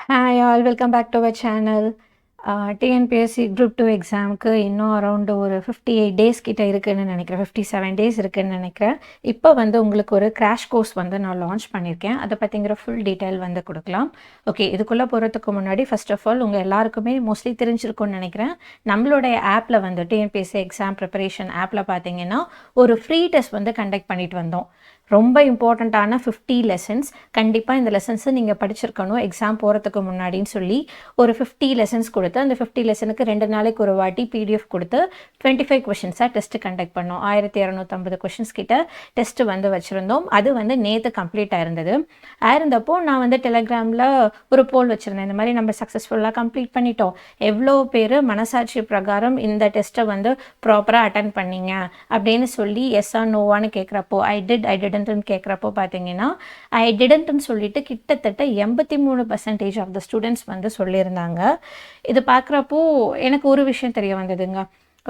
Hi all, welcome back to our channel. TNPSC Group 2 எக்ஸாமுக்கு இன்னும் around ஒரு 58 days கிட்ட இருக்குன்னு நினைக்கிறேன், 57 டேஸ் இருக்குன்னு நினைக்கிறேன். இப்போ வந்து உங்களுக்கு ஒரு கிராஷ் கோர்ஸ் வந்து நான் லான்ச் பண்ணியிருக்கேன். அதை பற்றிங்கிற ஃபுல் டீட்டெயில் வந்து கொடுக்கலாம். ஓகே, இதுக்குள்ளே போகிறதுக்கு முன்னாடி ஃபர்ஸ்ட் ஆஃப் ஆல் உங்கள் எல்லாருக்குமே மோஸ்ட்லி தெரிஞ்சிருக்கும்னு நினைக்கிறேன். நம்மளுடைய ஆப்பில் வந்து டிஎன்பிஎஸ்சி எக்ஸாம் ப்ரிப்பரேஷன் ஆப்பில் பார்த்தீங்கன்னா ஒரு ஃப்ரீ டெஸ்ட் வந்து கண்டக்ட் பண்ணிட்டு வந்தோம். ரொம்ப இம்பார்ட்டண்ட்டான 50 லெசன்ஸ். கண்டிப்பாக இந்த லெசன்ஸை நீங்கள் படிச்சிருக்கணும் எக்ஸாம் போகிறதுக்கு முன்னாடின்னு சொல்லி ஒரு 50 லெசன்ஸ் கொடுத்து அந்த 50 லெசனுக்கு 2 நாளைக்கு ஒரு வாட்டி பிடிஎஃப் கொடுத்து 25 கொஷின்ஸாக டெஸ்ட்டு கண்டக்ட் பண்ணோம். 1250 கொஷின்ஸ் கிட்ட டெஸ்ட்டு வந்து வச்சுருந்தோம். அது வந்து நேற்று கம்ப்ளீட் ஆயிருந்தப்போ நான் வந்து டெலிகிராமில் ஒரு போல் வச்சுருந்தேன். இந்த மாதிரி நம்ம சக்ஸஸ்ஃபுல்லாக கம்ப்ளீட் பண்ணிட்டோம், எவ்வளோ பேர் மனசாட்சி பிரகாரம் இந்த டெஸ்ட்டை வந்து ப்ராப்பராக அட்டன் பண்ணீங்க அப்படின்னு சொல்லி எஸ்ஸா நோவான்னு கேட்குறப்போ ஐ டிடன்ட்னு கேட்குறப்போ பார்த்தீங்கன்னா ஐ டிடன்ட்னு சொல்லிட்டு கிட்டத்தட்ட 83% ஆஃப் த ஸ்டூடெண்ட்ஸ் வந்து சொல்லியிருந்தாங்க. இது பார்க்குறப்போ எனக்கு ஒரு விஷயம் தெரிய வந்ததுங்க.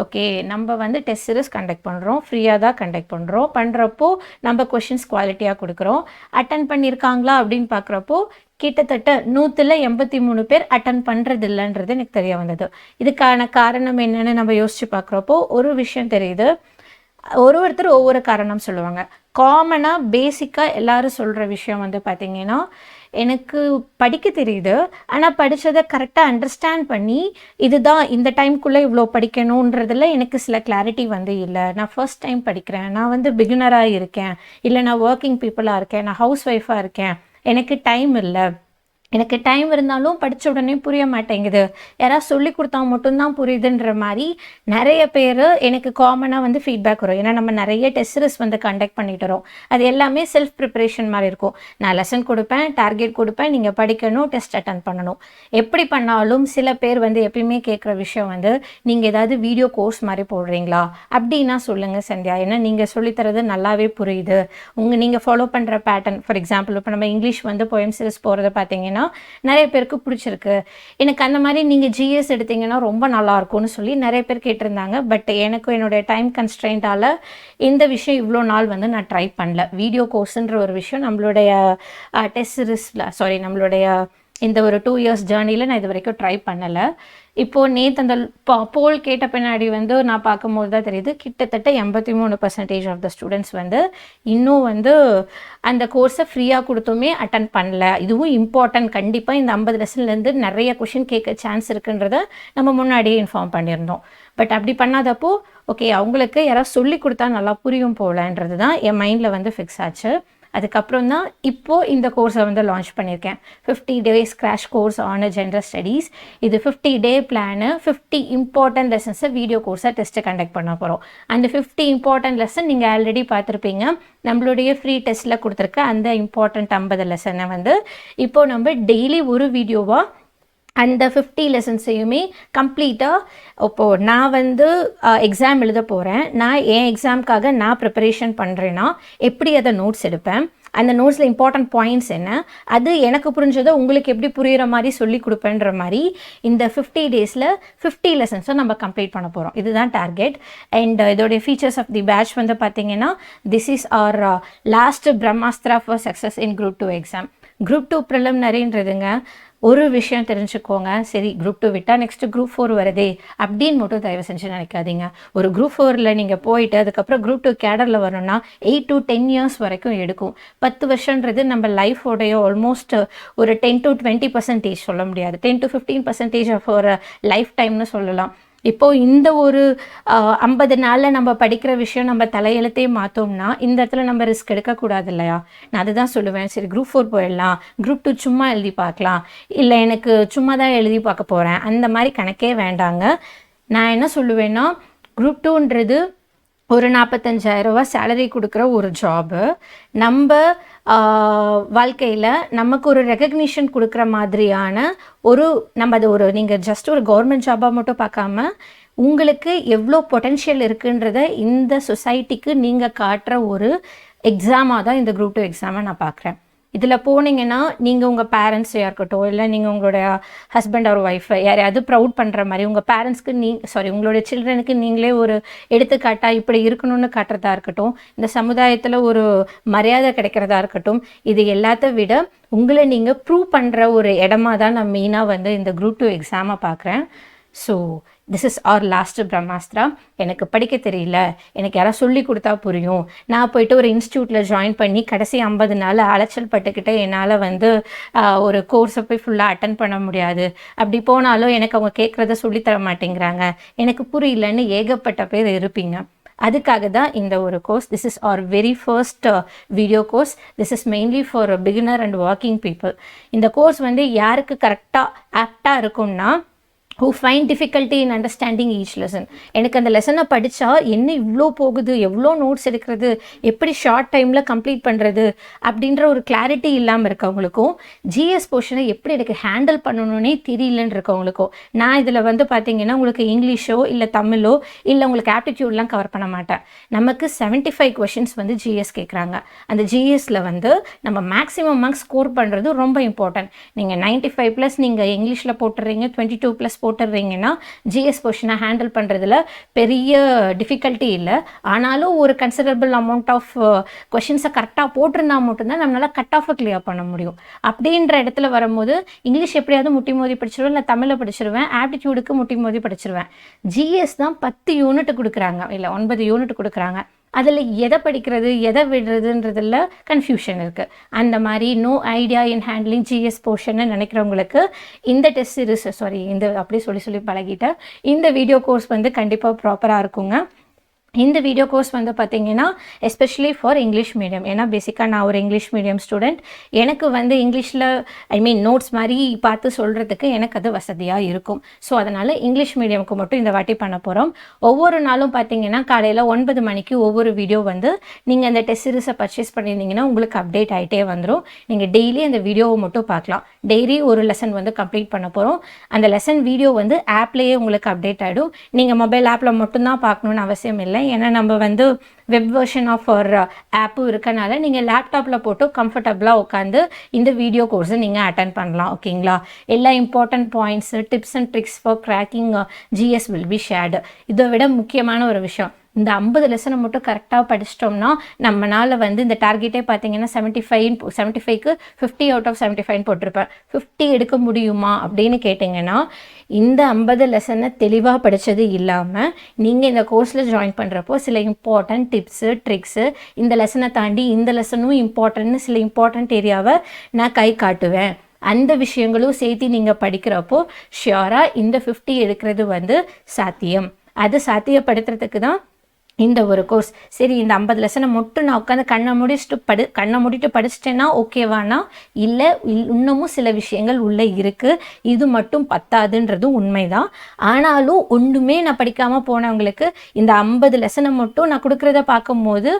ஓகே, நம்ம வந்து டெஸ்ட் சீரிஸ் கண்டக்ட் பண்ணுறோம், ஃப்ரீயாக தான் கண்டக்ட் பண்ணுறப்போ நம்ம கொஷின்ஸ் குவாலிட்டியாக கொடுக்குறோம். அட்டன் பண்ணியிருக்காங்களா அப்படின்னு பார்க்குறப்போ கிட்டத்தட்ட 183 பேர் அட்டன் பண்ணுறது இல்லைன்றது எனக்கு தெரிய வந்தது. இதுக்கான காரணம் என்னென்னு நம்ம யோசித்து பார்க்குறப்போ ஒரு விஷயம் தெரியுது. ஒருத்தர் ஒவ்வொரு காரணம் சொல்லுவாங்க. காமனாக பேசிக்காக எல்லாரும் சொல்கிற விஷயம் வந்து பார்த்திங்கன்னா, எனக்கு படிக்க தெரியுது, ஆனால் படித்ததை கரெக்டாக அண்டர்ஸ்டாண்ட் பண்ணி இதுதான் இந்த டைம்குள்ளே இவ்வளோ படிக்கணுன்றதில் எனக்கு சில கிளாரிட்டி வந்து இல்லை. நான் ஃபர்ஸ்ட் டைம் படிக்கிறேன், நான் வந்து பிகினராக இருக்கேன், இல்லை நான் ஒர்க்கிங் பீப்புளாக இருக்கேன், நான் ஹவுஸ் ஒய்ஃபாக இருக்கேன், எனக்கு டைம் இல்லை, எனக்கு டைம் இருந்தாலும் படித்த உடனே புரிய மாட்டேங்குது, யாராவது சொல்லி கொடுத்தா மட்டும்தான் புரியுதுன்ற மாதிரி நிறைய பேர் எனக்கு காமனாக வந்து ஃபீட்பேக் வரும். ஏன்னா நம்ம நிறைய டெஸ்ட் சீரிஸ் வந்து கண்டக்ட் பண்ணிட்டு வரோம். அது எல்லாமே செல்ஃப் ப்ரிப்பரேஷன் மாதிரி இருக்கும். நான் லெசன் கொடுப்பேன், டார்கெட் கொடுப்பேன், நீங்கள் படிக்கணும், டெஸ்ட் அட்டன் பண்ணணும். எப்படி பண்ணாலும் சில பேர் வந்து எப்பயுமே கேட்குற விஷயம் வந்து நீங்கள் ஏதாவது வீடியோ கோர்ஸ் மாதிரி போடுறீங்களா அப்படின்னா சொல்லுங்கள் சந்தியா, ஏன்னா நீங்கள் சொல்லித்தரது நல்லாவே புரியுது, நீங்கள் ஃபாலோ பண்ணுற பேட்டர்ன். ஃபார் எக்ஸாம்பிள் இப்போ நம்ம இங்கிலீஷ் வந்து போயம் சீரிஸ் போகிறத பார்த்தீங்கன்னா நிறைய பேருக்கு பிடிச்சிருக்கு, எனக்கு அந்த மாதிரி நீங்கள் ஜிஎஸ் எடுத்தீங்கன்னா ரொம்ப நல்லாயிருக்கும்னு சொல்லி நிறைய பேர் கேட்டிருந்தாங்க. பட் எனக்கு என்னுடைய டைம் கன்ஸ்ட்ரெயின்ட்டால் இந்த விஷயம் இவ்வளோ நாள் வந்து நான் ட்ரை பண்ணல. வீடியோ கோர்ஸுன்ற ஒரு விஷயம் நம்மளுடைய டெஸ்ட் சீரிஸில் நம்மளுடைய இந்த ஒரு 2 இயர்ஸ் ஜேர்னியில் நான் இது வரைக்கும் ட்ரை பண்ணலை. இப்போது நேற்று அந்த போல் கேட்ட பின்னாடி வந்து நான் பார்க்கும்போது தான் தெரியுது, கிட்டத்தட்ட 83% ஆஃப் த ஸ்டூடெண்ட்ஸ் வந்து இன்னும் வந்து அந்த கோர்ஸை ஃப்ரீயாக கொடுத்துமே அட்டன் பண்ணல. இதுவும் இம்பார்ட்டன்ட். கண்டிப்பாக இந்த 50 லெசன்லேருந்து நிறைய கொஷின் கேட்க சான்ஸ் இருக்குன்றத நம்ம முன்னாடியே இன்ஃபார்ம் பண்ணியிருந்தோம். பட் அப்படி பண்ணாதப்போ ஓகே, அவங்களுக்கு யாராவது சொல்லி கொடுத்தா நல்லா புரியும் போலன்றது தான் என் மைண்டில் வந்து ஃபிக்ஸ் ஆச்சு. அதுக்கப்புறம் தான் இப்போது இந்த கோர்ஸை வந்து லான்ச் பண்ணியிருக்கேன். 50 days crash course on gender studies. இது 50 டே பிளானு, 50 இம்பார்ட்டன்ட் லெசன்ஸை வீடியோ கோர்ஸாக டெஸ்ட்டை கண்டக்ட் பண்ண போகிறோம். அந்த 50 இம்பார்ட்டன்ட் லெசன் நீங்கள் ஆல்ரெடி பார்த்துருப்பீங்க. நம்மளுடைய ஃப்ரீ டெஸ்ட்டில் கொடுத்துருக்க அந்த இம்பார்ட்டன்ட் 50 லெசனை வந்து இப்போது நம்ம டெய்லி ஒரு வீடியோவாக அந்த 50 லெசன்ஸையுமே கம்ப்ளீட்டாக இப்போது நான் வந்து எக்ஸாம் எழுத போகிறேன், நான் என் எக்ஸாமுக்காக நான் ப்ரிப்பரேஷன் பண்ணுறேன்னா எப்படி அதை நோட்ஸ் எடுப்பேன், அந்த நோட்ஸில் இம்பார்ட்டன்ட் பாயிண்ட்ஸ் என்ன, அது எனக்கு புரிஞ்சதை உங்களுக்கு எப்படி புரிகிற மாதிரி சொல்லி கொடுப்பேன்ற மாதிரி இந்த 50 டேஸில் 50 லெசன்ஸை நம்ம கம்ப்ளீட் பண்ண போகிறோம். இதுதான் டார்கெட். அண்ட் இதோடைய ஃபீச்சர்ஸ் ஆஃப் தி பேட்ச் வந்து பார்த்தீங்கன்னா, this is our last Brahmastra for success in group 2 exam. Group 2 ப்ரிலிமினரின்றதுங்க. ஒரு விஷயம் தெரிஞ்சுக்கோங்க, சரி குரூப் 2 விட்டால் நெக்ஸ்ட்டு குரூப் 4 வருதே அப்படின்னு மட்டும் தயவு செஞ்சு நினைக்காதீங்க. ஒரு குரூப் 4ல் நீங்கள் போயிட்டு அதுக்கப்புறம் குரூப் 2 கேடரில் வரணும்னா 8 to 10 இயர்ஸ் வரைக்கும் எடுக்கும். 10 வருஷன்றது நம்ம லைஃபோடைய ஆல்மோஸ்ட் ஒரு 10 to 20% சொல்ல முடியாது, 10 to 15% ஆஃப் ஒரு லைஃப் டைம்னு சொல்லலாம். இப்போது இந்த ஒரு 50 நாளில் நம்ம படிக்கிற விஷயம் நம்ம தலையெழுத்தே மாற்றோம்னா இந்த இடத்துல நம்ம ரிஸ்க் எடுக்கக்கூடாது இல்லையா? நான் அதுதான் சொல்லுவேன். சரி குரூப் 4 போயிடலாம், குரூப் 2 சும்மா எழுதி பார்க்கலாம், இல்லை எனக்கு சும்மா தான் எழுதி பார்க்க போகிறேன், அந்த மாதிரி கணக்கே வேண்டாங்க. நான் என்ன சொல்லுவேன்னா, குரூப் 2ன்றது ஒரு 45,000 ரூபா சேலரி கொடுக்குற ஒரு ஜாபு. நம்ம வாழ்க்கையில் நமக்கு ஒரு ரெகக்னிஷன் கொடுக்குற மாதிரியான நம்ம அது நீங்கள் ஜஸ்ட் ஒரு கவர்மெண்ட் ஜாபாக மட்டும் பார்க்காம உங்களுக்கு எவ்வளோ பொட்டென்ஷியல் இருக்குன்றத இந்த சொசைட்டிக்கு நீங்கள் காட்டுற ஒரு எக்ஸாமாக தான் இந்த குரூப் 2 எக்ஸாமை நான் பார்க்குறேன். இதில் போனீங்கன்னா நீங்கள் உங்கள் பேரண்ட்ஸையாக இருக்கட்டும், இல்லை நீங்கள் உங்களோட ஹஸ்பண்ட் ஆர் ஒய்ஃபை யாரையாவது ப்ரவுட் பண்ணுற மாதிரி உங்கள் பேரண்ட்ஸ்க்கு உங்களுடைய சில்ட்ரனுக்கு நீங்களே ஒரு எடுத்துக்காட்டாக இப்படி இருக்கணும்னு காட்டுறதா இருக்கட்டும், இந்த சமுதாயத்தில் ஒரு மரியாதை கிடைக்கிறதா இருக்கட்டும், இது எல்லாத்த விட உங்களை நீங்கள் ப்ரூவ் பண்ணுற ஒரு இடமா தான் நான் மெயினாக வந்து இந்த குரூப் 2 எக்ஸாமை பார்க்குறேன். So this is our last Brahmastra. எனக்கு படிக்க தெரியல, எனக்கு யாராவது சொல்லி கொடுத்தா புரியும், நான் போயிட்டு ஒரு இன்ஸ்டியூட்டில் ஜாயின் பண்ணி கடைசி 50 நாள் அலைச்சல் பட்டுக்கிட்டே என்னால் வந்து ஒரு கோர்ஸை போய் ஃபுல்லாக அட்டன் பண்ண முடியாது, அப்படி போனாலும் எனக்கு அவங்க கேட்குறத சொல்லித்தர மாட்டேங்கிறாங்க, எனக்கு புரியலன்னு ஏகப்பட்ட பேர் இருப்பீங்க. அதுக்காக தான் இந்த ஒரு course. This is our very first video course. This is mainly for beginner and working people. இந்த கோர்ஸ் வந்து யாருக்கு கரெக்டாக ஆப்டாக இருக்கும்னா, who find difficulty in understanding each lesson. எனக்கு அந்த லெசனை படித்தா என்ன இவ்வளோ போகுது, எவ்வளோ நோட்ஸ் எடுக்கிறது, எப்படி ஷார்ட் டைமில் கம்ப்ளீட் பண்ணுறது அப்படின்ற ஒரு கிளாரிட்டி இல்லாமல் இருக்கவங்களுக்கும், ஜிஎஸ் போர்ஷனை எப்படி எனக்கு ஹேண்டில் பண்ணணுன்னே தெரியலன்னு இருக்கவங்களுக்கும், நான் இதில் வந்து பார்த்தீங்கன்னா உங்களுக்கு இங்கிலீஷோ இல்லை தமிழோ இல்லை உங்களுக்கு ஆப்டிடியூட்லாம் கவர் பண்ண மாட்டேன். நமக்கு 75 கொஷின்ஸ் வந்து ஜிஎஸ் கேட்குறாங்க. அந்த ஜிஎஸ்ல வந்து நம்ம மேக்ஸிமம் மார்க்ஸ் ஸ்கோர் பண்ணுறது ரொம்ப இம்பார்ட்டன்ட். நீங்கள் 95+ நீங்கள் இங்கிலீஷில் போட்டுறீங்க, 22+ போட்டுடுறீங்கன்னா ஜிஎஸ் போர்ஷனை ஹேண்டில் பண்ணுறதுல பெரிய டிஃபிகல்ட்டி இல்லை. ஆனாலும் ஒரு கன்சிடரபிள் அமௌண்ட் ஆஃப் கொஷின்ஸை கரெக்டாக போட்டிருந்தா மட்டும்தான் நம்மளால் கட் ஆஃபை கிளியர் பண்ண முடியும். அப்படின்ற இடத்துல வரும்போது இங்கிலீஷ் எப்படியாவது முட்டி மோதி படிச்சிருவேன், இல்லை தமிழில் படிச்சிருவேன், ஆப்டிடியூடுக்கு முட்டி மோதி படிச்சிருவேன். ஜிஎஸ் தான் 10 யூனிட் கொடுக்குறாங்க, இல்லை 9 யூனிட் கொடுக்குறாங்க. அதில் எதை படிக்கிறது எதை விடுறதுன்றதில் கன்ஃபியூஷன் இருக்குது. அந்த மாதிரி no idea in handling GS போர்ஷன்னு நினைக்கிறவங்களுக்கு இந்த டெஸ்ட் சீரிஸ் இந்த அப்படி சொல்லி பழகிட்டேன். இந்த வீடியோ கோர்ஸ் வந்து கண்டிப்பாக ப்ராப்பராக இருக்குங்க. இந்த வீடியோ கோர்ஸ் வந்து பார்த்தீங்கன்னா எஸ்பெஷலி ஃபார் இங்கிலீஷ் மீடியம். ஏன்னா பேசிக்காக நான் ஒரு இங்கிலீஷ் மீடியம் ஸ்டூடெண்ட். எனக்கு வந்து இங்கிலீஷில் நோட்ஸ் மாதிரி பார்த்து சொல்கிறதுக்கு எனக்கு அது வசதியாக இருக்கும். ஸோ அதனால் இங்கிலீஷ் மீடியமுக்கு மட்டும் இந்த வாட்டி பண்ண போகிறோம். ஒவ்வொரு நாளும் பார்த்தீங்கன்னா காலையில் 9 மணிக்கு ஒவ்வொரு வீடியோ வந்து நீங்கள் அந்த டெஸ்ட் சீரிஸை பர்ச்சேஸ் பண்ணியிருந்தீங்கன்னா உங்களுக்கு அப்டேட் ஆகிட்டே வந்துடும். நீங்கள் டெய்லி அந்த வீடியோவை மட்டும் பார்க்கலாம். டெய்லி ஒரு லெசன் வந்து கம்ப்ளீட் பண்ண போகிறோம். அந்த லெசன் வீடியோ வந்து ஆப்லேயே உங்களுக்கு அப்டேட் ஆகிடும். நீங்கள் மொபைல் ஆப்பில் மட்டும்தான் பார்க்கணுன்னு அவசியம் இல்லை. ஏன்னா நம்ம வந்து வெப் வெர்ஷன் ஆஃப் ஒரு ஆப்பும் இருக்கனால நீங்கள் லேப்டாப்பில் போட்டு கம்ஃபர்டபுளாக உட்காந்து இந்த வீடியோ கோர்ஸை நீங்கள் அட்டன் பண்ணலாம். ஓகேங்களா? எல்லா important points, tips and tricks for cracking GS will be shared. இதை விட முக்கியமான ஒரு விஷயம், இந்த 50 லெசனை மட்டும் கரெக்டாக படிச்சிட்டோம்னா நம்மளால் வந்து இந்த டார்கெட்டே பார்த்தீங்கன்னா 75க்கு 50 அவுட் ஆஃப் 75 போட்டிருப்பேன். 50 எடுக்க முடியுமா அப்படின்னு கேட்டிங்கன்னா, இந்த 50 லெசனை தெளிவாக படித்தது இல்லாமல் நீங்கள் இந்த கோர்ஸில் ஜாயின் பண்ணுறப்போ சில இம்பார்ட்டன்ட் டிப்ஸு ட்ரிக்ஸு, இந்த லெசனை தாண்டி இந்த லெசனும் இம்பார்ட்டன்ட்னு சில இம்பார்ட்டன்ட் ஏரியாவை நான் கை காட்டுவேன். அந்த விஷயங்களும் சேர்த்து நீங்கள் படிக்கிறப்போ ஷியோராக இந்த 50 எடுக்கிறது வந்து சாத்தியம். அது சாத்தியப்படுத்துறதுக்கு தான் இந்த ஒரு கோர்ஸ். சரி, இந்த 50 லெசனை மட்டும் நான் உட்காந்து கண்ணை மூடிட்டு படிச்சிட்டேன்னா ஓகேவானா? இல்லை, இன்னமும் சில விஷயங்கள் உள்ளே இருக்குது, இது மட்டும் பத்தாதுன்றதும் உண்மைதான். ஆனாலும் ஒன்றுமே நான் படிக்காமல் போனவங்களுக்கு இந்த 50 லெசனை மட்டும் நான் கொடுக்குறத பார்க்கும்போது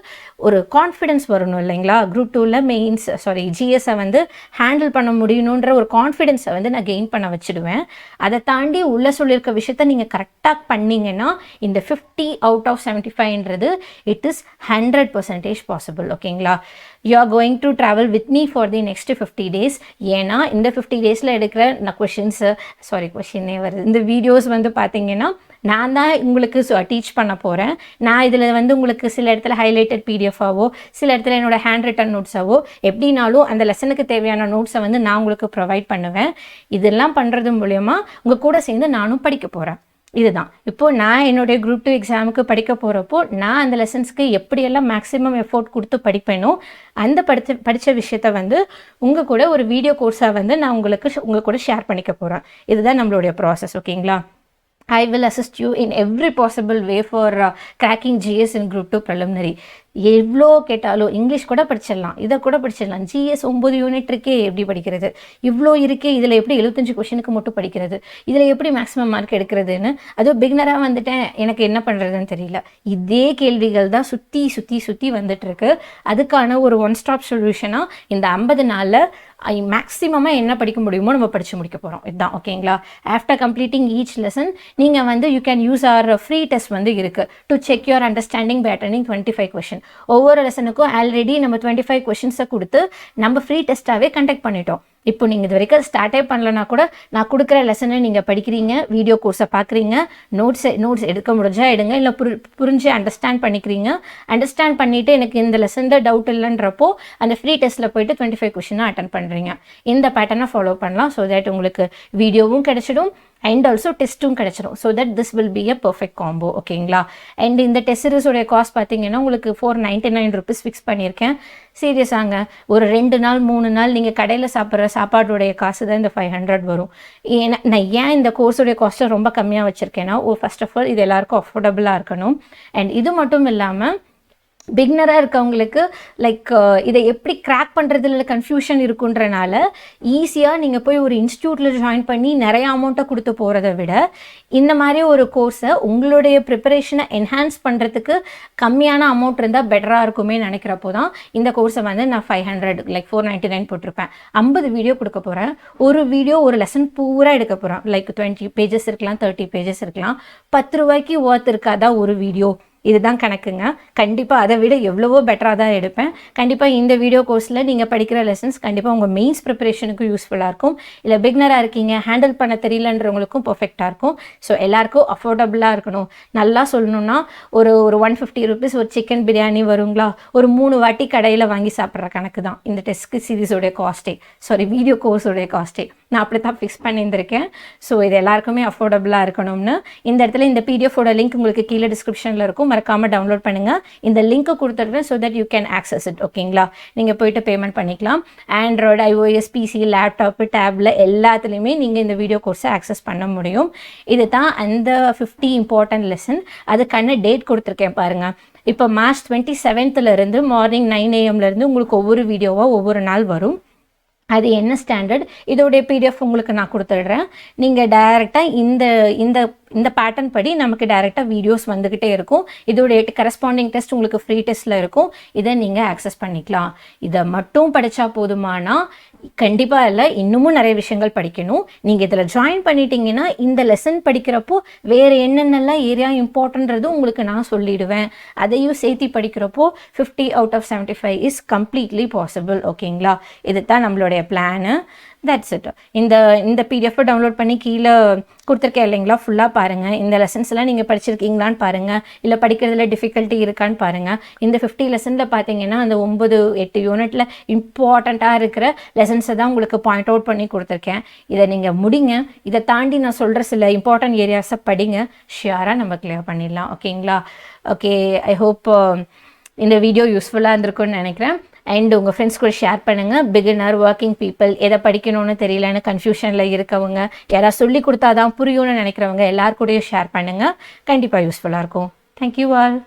ஒரு கான்ஃபிடென்ஸ் வரணும் இல்லைங்களா? குரூப் 2ல் ஜிஎஸை வந்து ஹேண்டில் பண்ண முடியணுன்ற ஒரு கான்ஃபிடென்ஸை வந்து நான் கெயின் பண்ண வச்சுடுவேன். அதை தாண்டி உள்ளே சொல்லியிருக்க விஷயத்த நீங்கள் கரெக்டாக பண்ணிங்கன்னா இந்த 50 out of 75 it is 100% possible. ஓகேங்களா? you are going to travel with me for the next 50 days. ஏன்னா இந்த 50 டேஸில் எடுக்கிற நான் கொஷினே வருது, இந்த வீடியோஸ் வந்து பார்த்தீங்கன்னா நான் தான் உங்களுக்கு டீச் பண்ண போகிறேன். நான் இதில் வந்து உங்களுக்கு சில இடத்துல ஹைலைட்டட் பிடிஎஃபாவோ, சில இடத்துல என்னோட ஹேண்ட் ரிட்டன் நோட்ஸாவோ, எப்படினாலும் அந்த லெசனுக்கு தேவையான நோட்ஸை வந்து நான் உங்களுக்கு ப்ரொவைட் பண்ணுவேன். இதெல்லாம் பண்ணுறது மூலயமா உங்கள் கூட சேர்ந்து நானும் படிக்க போகிறேன். இதுதான் இப்போது நான் என்னுடைய குரூப் 2 எக்ஸாமுக்கு படிக்க போகிறப்போ நான் அந்த லெசன்ஸ்க்கு எப்படியெல்லாம் மேக்ஸிமம் எஃபோர்ட் கொடுத்து படிப்பேனோ அந்த படித்த விஷயத்த வந்து உங்கள் கூட ஒரு வீடியோ கோர்ஸாக வந்து நான் உங்கள் கூட ஷேர் பண்ணிக்க போகிறேன். இதுதான் நம்மளுடைய ப்ராசஸ். ஓகேங்களா? I will assist you in every possible way for cracking GS in Group 2 preliminary. எவ்வளோ கேட்டாலும் இங்கிலீஷ் கூட படிச்சிடலாம், இதை கூட படிச்சிடலாம். ஜிஎஸ் 9 யூனிட் இருக்கே, எப்படி படிக்கிறது? இவ்வளோ இருக்கே, இதில் எப்படி 75 கொஷினுக்கு மட்டும் படிக்கிறது? இதில் எப்படி மேக்ஸிமம் மார்க் எடுக்கிறதுன்னு, அதுவும் பிகினராக வந்துட்டேன், எனக்கு என்ன பண்ணுறதுன்னு தெரியல. இதே கேள்விகள் தான் சுற்றி வந்துட்டுருக்கு. அதுக்கான ஒரு ஒன் ஸ்டாப் சொல்யூஷனாக இந்த 50 நாளில் மேக்ஸிமமாக என்ன படிக்க முடியுமோ நம்ம படித்து முடிக்க போகிறோம். இதுதான். ஓகேங்களா? ஆஃப்டர் கம்ப்ளீட்டிங் ஈச் லெசன் நீங்கள் வந்து you can use our free test வந்து இருக்குது to check your understanding by attending 25 question. ஒவ்வொரு லெசனுக்கும் ஆல்ரெடி நம்ம 25 கொஷின்ஸை கொடுத்து நம்ம ஃப்ரீ டெஸ்ட்டாகவே கண்டக்ட் பண்ணிட்டோம். இப்போ நீங்கள் இது வரைக்கும் ஸ்டார்ட்டே பண்ணலன்னா கூட நான் கொடுக்குற லெசனை நீங்கள் படிக்கிறீங்க, வீடியோ கோர்ஸை பார்க்குறீங்க, நோட்ஸ் எடுக்க முடிஞ்சால் எடுங்க, இல்லை புரிஞ்சு அண்டர்ஸ்டாண்ட் பண்ணிக்கிறீங்க. அண்டர்ஸ்டாண்ட் பண்ணிவிட்டு எனக்கு இந்த லெசன் தான் டவுட் இல்லைன்றப்போ அந்த ஃப்ரீ டெஸ்ட்டில் போய்ட்டு 25 கொஷினாக அட்டன் பண்ணுறீங்க. இந்த பேட்டர்னை ஃபாலோ பண்ணலாம். ஸோ தட் உங்களுக்கு வீடியோவும் கிடைச்சிடும் அண்ட் ஆல்சோ டெஸ்ட்டும் கிடைச்சிடும். So that this will be a perfect combo. ஓகேங்களா? அண்ட் இந்த டெஸ்ட் சீரிஸோடைய காஸ்ட் பார்த்தீங்கன்னா உங்களுக்கு 499 rupees ஃபிக்ஸ் பண்ணியிருக்கேன். சீரியஸாங்க, ஒரு 2 நாள் 3 நாள் நீங்கள் கடையில் சாப்பிட்ற சாப்பாடுடைய காசு தான் இந்த 500 வரும். நான் ஏன் இந்த கோர்ஸோடைய காஸ்ட்டை ரொம்ப கம்மியாக வச்சுருக்கேன்னா, ஃபர்ஸ்ட் ஆஃப் ஆல் இது எல்லாருக்கும் அஃபோர்டபுளாக இருக்கணும். அண்ட் இது மட்டும் இல்லாமல் பிகினராக இருக்கவங்களுக்கு லைக் இதை எப்படி கிராக் பண்ணுறதுல கன்ஃபியூஷன் இருக்குன்றனால ஈஸியாக நீங்கள் போய் ஒரு இன்ஸ்டியூட்டில் ஜாயின் பண்ணி நிறைய அமௌண்ட்டை கொடுத்து போகிறத விட இந்த மாதிரி ஒரு கோர்ஸை உங்களுடைய ப்ரிப்பரேஷனை என்ஹான்ஸ் பண்ணுறதுக்கு கம்மியான அமௌண்ட் இருந்தால் பெட்டராக இருக்குமே நினைக்கிறப்போ தான் இந்த கோர்ஸை வந்து நான் 500 லைக் 499 போட்டிருப்பேன். 50 வீடியோ கொடுக்க போகிறேன். ஒரு வீடியோ ஒரு லெசன் பூரா எடுக்க போகிறேன். லைக் 20 பேஜஸ் இருக்கலாம், 30 பேஜஸ் இருக்கலாம். 10 ரூபாய்க்கு ஒர்த் இருக்காதா ஒரு வீடியோ? இதுதான் கணக்குங்க. கண்டிப்பாக அதை விட எவ்வளவோ பெட்டராக தான் எடுப்பேன். கண்டிப்பாக இந்த வீடியோ கோர்ஸில் நீங்கள் படிக்கிற லெசன்ஸ் கண்டிப்பாக உங்கள் மெயின்ஸ் ப்ரிப்பரேஷனுக்கு யூஸ்ஃபுல்லாக இருக்கும். இல்லை பிகினராக இருக்கீங்க, ஹேண்டில் பண்ண தெரியலன்றவங்களுக்கும் பர்ஃபெக்டாக இருக்கும். ஸோ எல்லாருக்கும் அஃபோர்டபுளாக இருக்கணும். நல்லா சொல்லணும்னா ஒரு 150 rupees ஒரு சிக்கன் பிரியாணி வருங்களா, ஒரு 3 வாட்டி கடையில் வாங்கி சாப்பிட்ற கணக்கு தான் இந்த டெஸ்ட் சீரிஸோடைய காஸ்ட்டே, வீடியோ கோர்ஸோடைய காஸ்ட்டே. நான் அப்படி தான் ஃபிக்ஸ் பண்ணியிருந்திருக்கேன். ஸோ இது எல்லாருக்குமே அஃபோர்டபுளாக இருக்கணும்னு இந்த இடத்துல இந்த பிடிஎஃபோட லிங்க் உங்களுக்கு கீழே டிஸ்கிரிப்ஷனில் இருக்கும். மறக்காமல் டவுன்லோட் பண்ணுங்கள். இந்த லிங்க்கை கொடுத்துருக்கேன் so that you can access it. ஓகேங்களா? நீங்கள் போய்ட்டு பேமெண்ட் பண்ணிக்கலாம். ஆண்ட்ராய்டு, iOS, PC, லேப்டாப்பு, டேப்ல எல்லாத்துலேயுமே நீங்கள் இந்த வீடியோ கோர்ஸை ஆக்சஸ் பண்ண முடியும். இது தான் அந்த 50 இம்பார்ட்டன்ட் லெசன். அதுக்கான டேட் கொடுத்துருக்கேன் பாருங்கள். இப்போ March 27th மார்னிங் 9 AM உங்களுக்கு ஒவ்வொரு வீடியோவாக ஒவ்வொரு நாள் வரும். அது என்ன ஸ்டாண்டர்ட், இதோடைய PDF உங்களுக்கு நான் கொடுத்துடுறேன். நீங்கள் டைரெக்டாக இந்த பேட்டர்ன் படி நமக்கு டைரெக்டாக வீடியோஸ் வந்துக்கிட்டே இருக்கும். இதோடைய கரஸ்பாண்டிங் டெஸ்ட் உங்களுக்கு ஃப்ரீ டெஸ்ட்டில் இருக்கும். இதை நீங்கள் ஆக்சஸ் பண்ணிக்கலாம். இதை மட்டும் படித்தா போதுமானா? கண்டிப்பாக இல்லை, இன்னமும் நிறைய விஷயங்கள் படிக்கணும். நீங்கள் இதில் ஜாயின் பண்ணிட்டீங்கன்னா இந்த லெசன் படிக்கிறப்போ வேறு என்னென்னலாம் ஏரியா இம்பார்ட்டன்றது உங்களுக்கு நான் சொல்லிடுவேன். அதையும் சேர்த்து படிக்கிறப்போ 50 out of 75 is completely possible. ஓகேங்களா? இது தான் நம்மளுடைய பிளானு. That's it. இந்த PDF டவுன்லோட் பண்ணி கீழே கொடுத்துருக்கேன் இல்லைங்களா, ஃபுல்லாக பாருங்கள். இந்த லெசன்ஸ்லாம் நீங்கள் படிச்சிருக்கீங்களான்னு பாருங்கள், இல்லை படிக்கிறதுல டிஃபிகல்ட்டி இருக்கான்னு பாருங்கள். இந்த 50 லெசனில் பார்த்தீங்கன்னா அந்த 9-8 யூனிட்டில் இம்பார்ட்டண்ட்டாக இருக்கிற லெசன்ஸை தான் உங்களுக்கு பாயிண்ட் அவுட் பண்ணி கொடுத்துருக்கேன். இதை நீங்கள் முடிங்க. இதை தாண்டி நான் சொல்கிற சில இம்பார்ட்டன்ட் ஏரியாஸை படிங்க. ஷியராக நம்ம கிளியர் பண்ணிடலாம். ஓகேங்களா? ஓகே, ஐ ஹோப் இந்த வீடியோ யூஸ்ஃபுல்லாக இருந்திருக்குன்னு நினைக்கிறேன். அண்ட் உங்கள் ஃப்ரெண்ட்ஸ் கூட ஷேர் பண்ணுங்கள். பிகினர், ஒர்க்கிங் பீப்புள், எதை படிக்கணும்னு தெரியலன்னு கன்ஃபியூஷனில் இருக்கவங்க, யாராவது சொல்லி கொடுத்தாதான் புரியும்னு நினைக்கிறவங்க எல்லாருக்கூடையும் ஷேர் பண்ணுங்கள். கண்டிப்பாக யூஸ்ஃபுல்லாக இருக்கும். Thank you all.